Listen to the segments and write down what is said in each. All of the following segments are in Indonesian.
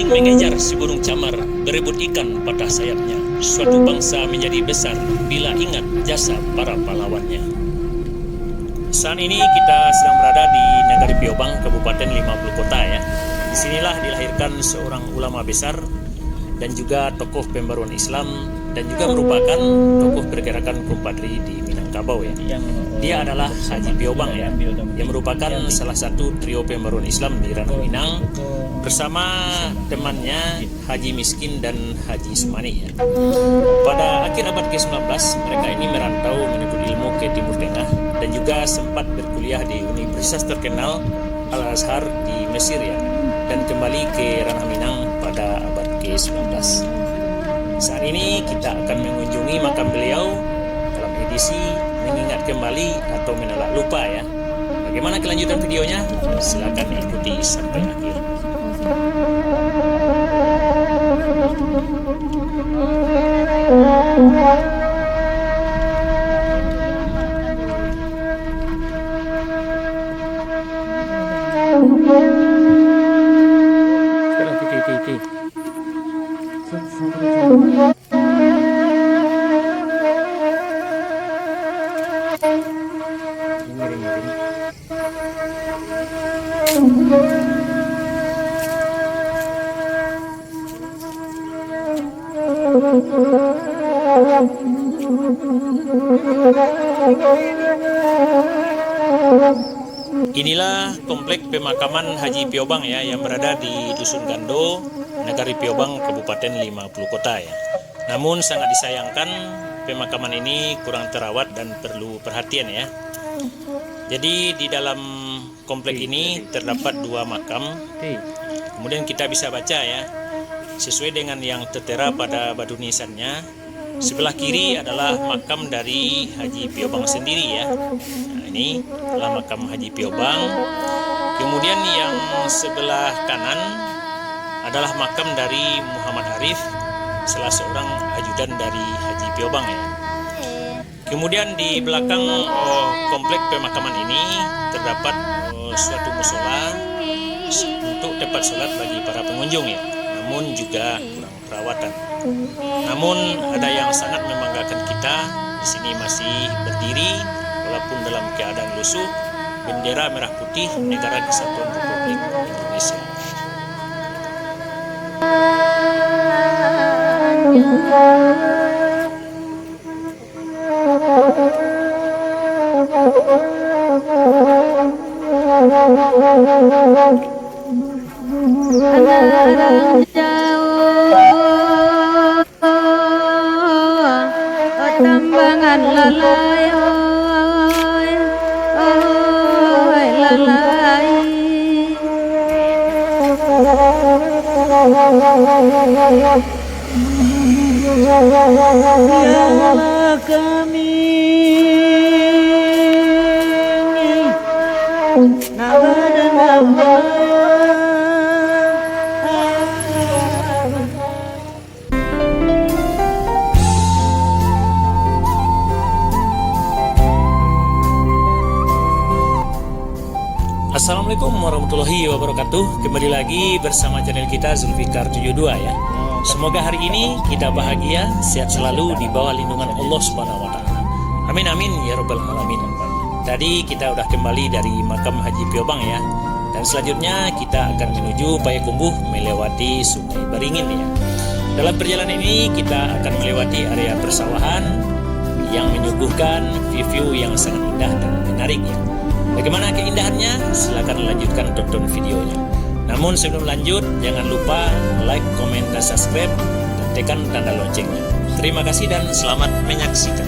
Angin mengejar si burung camar, berebut ikan patah sayapnya. Suatu bangsa menjadi besar bila ingat jasa para pahlawannya. Saat ini kita sedang berada di Nagari Piobang, Kabupaten 50 Kota ya. Disinilah dilahirkan seorang ulama besar dan juga tokoh pembaruan Islam dan juga merupakan tokoh pergerakan kumpadri di Minangkabau ya. Dia adalah Haji Piobang ya, yang merupakan salah satu trio pembaruan Islam di Ranah Minang bersama temannya Haji Miskin dan Haji Sumani ya. Pada akhir abad ke-19 mereka ini merantau menuntut ilmu ke Timur Tengah dan juga sempat berkuliah di universitas terkenal Al-Azhar di Mesir ya, dan kembali ke Ranah Minang pada abad ke-19. Saat ini kita akan mengunjungi makam beliau dalam edisi mengingat kembali atau menolak lupa ya. Bagaimana kelanjutan videonya? Silakan ikuti sampai akhir. Inilah komplek pemakaman Haji Piobang ya, yang berada di Dusun Gando, Nagari Piobang, Kabupaten 50 Kota ya. Namun sangat disayangkan pemakaman ini kurang terawat dan perlu perhatian ya. Jadi di dalam komplek ini terdapat 2 makam. Kemudian kita bisa baca ya, sesuai dengan yang tertera pada batu nisannya. Sebelah kiri adalah makam dari Haji Piobang sendiri ya. Nah, ini adalah makam Haji Piobang. Kemudian yang sebelah kanan adalah makam dari Muhammad Arif, salah seorang ajudan dari Haji Piobang ya. Kemudian di belakang komplek pemakaman ini terdapat suatu musola untuk tempat sholat bagi para pengunjung ya, namun juga kurang perawatan. Namun ada yang sangat membanggakan, kita di sini masih berdiri walaupun dalam keadaan lusuh, bendera merah putih Negara Kesatuan Republik Indonesia. Tambangan lalai, oi lalai. Ya kami Assalamualaikum warahmatullahi wabarakatuh. Kembali lagi bersama channel kita Zulfikar 72 ya. Semoga hari ini kita bahagia, sehat selalu di bawah lindungan Allah Subhanahu wa taala. Amin amin ya rabbal alamin. Tadi kita udah kembali dari makam Haji Piobang ya. Dan selanjutnya kita akan menuju Payakumbuh melewati Sungai Beringin ya. Dalam perjalanan ini kita akan melewati area persawahan yang menyuguhkan view yang sangat indah dan menarik ya. Bagaimana keindahannya? Silakan lanjutkan tonton videonya. Namun sebelum lanjut, jangan lupa like, komen, dan subscribe, dan tekan tanda loncengnya. Terima kasih dan selamat menyaksikan.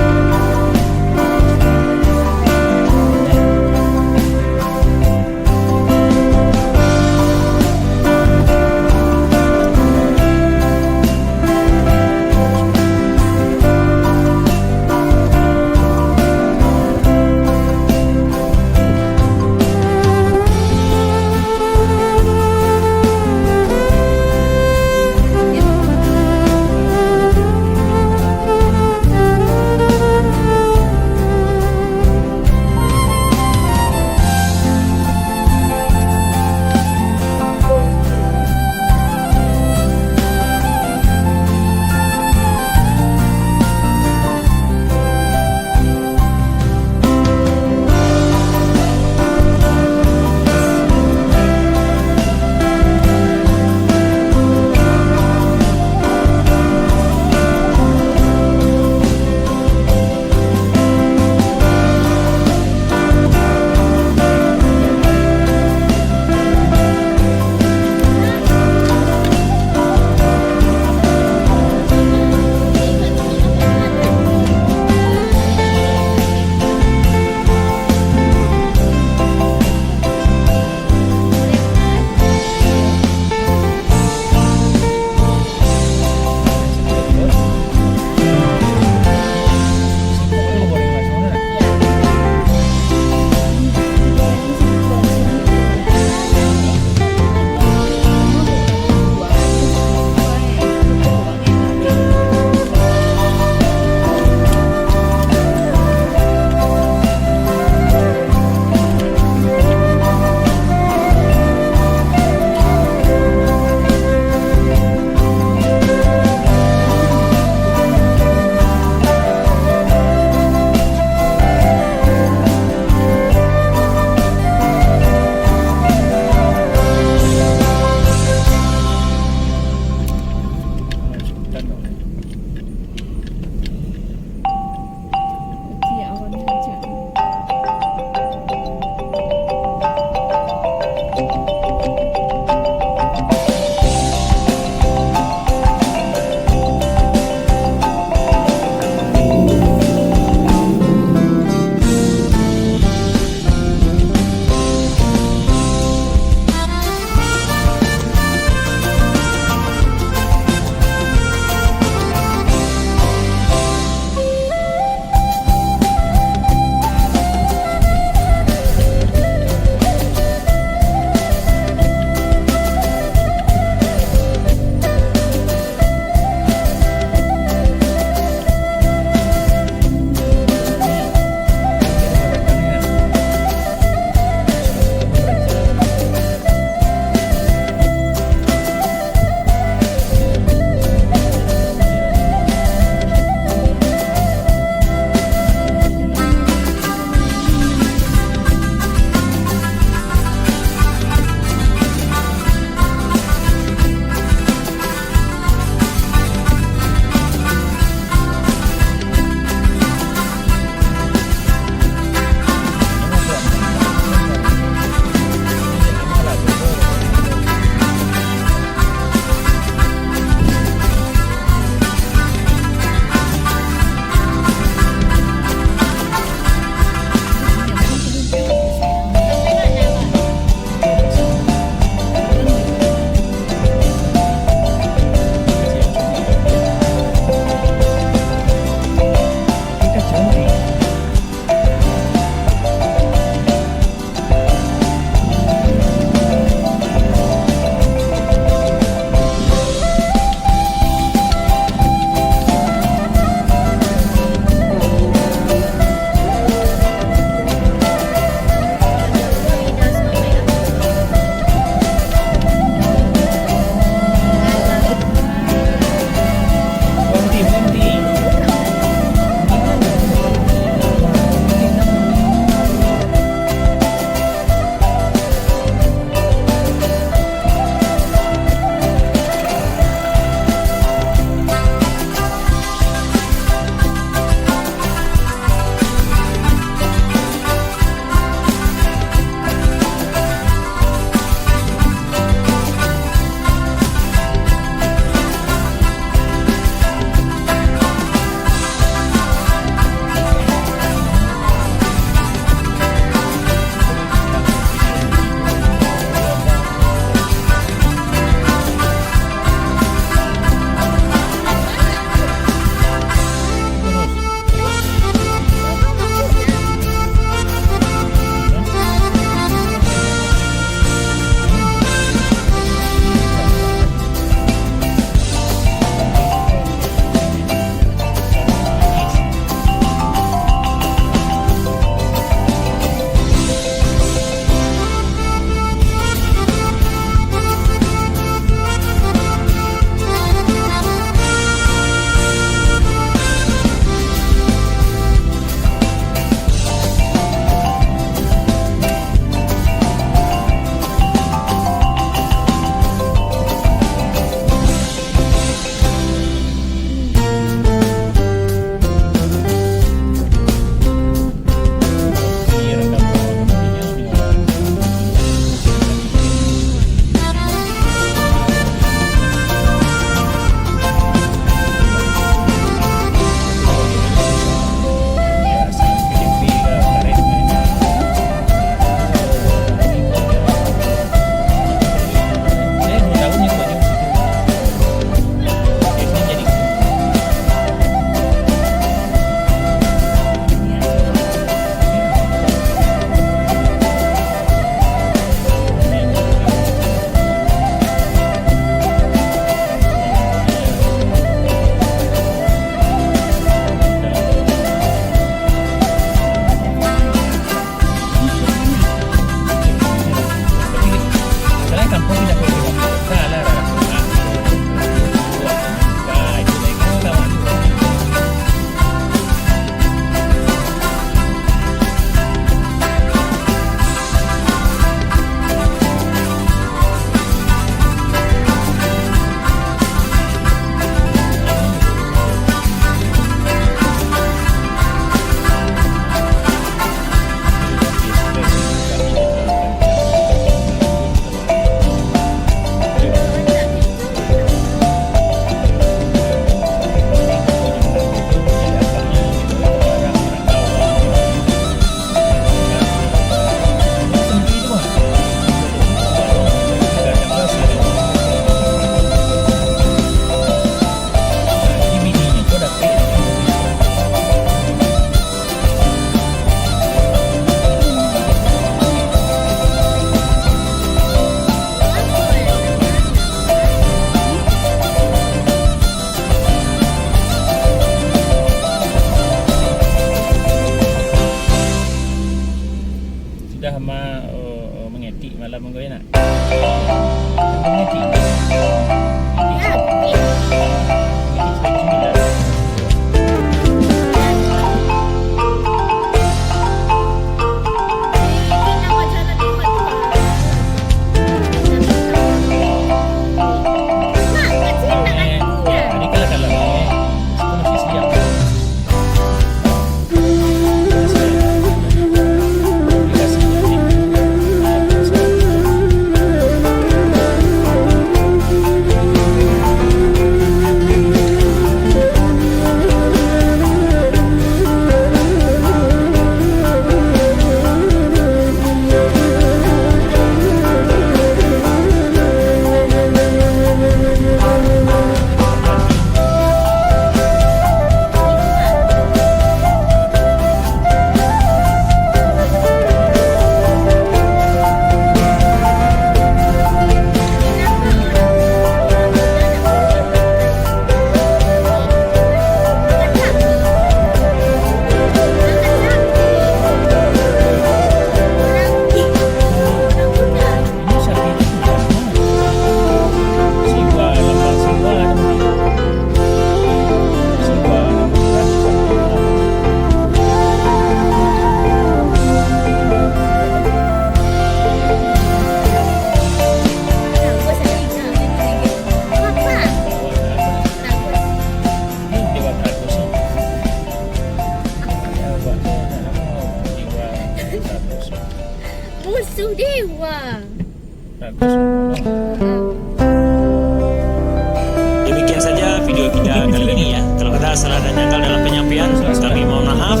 Apabila salah dan janggal dalam penyampaian, kami mohon maaf.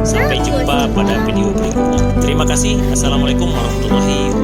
Sampai jumpa pada video berikutnya. Terima kasih. Assalamualaikum warahmatullahi wabarakatuh.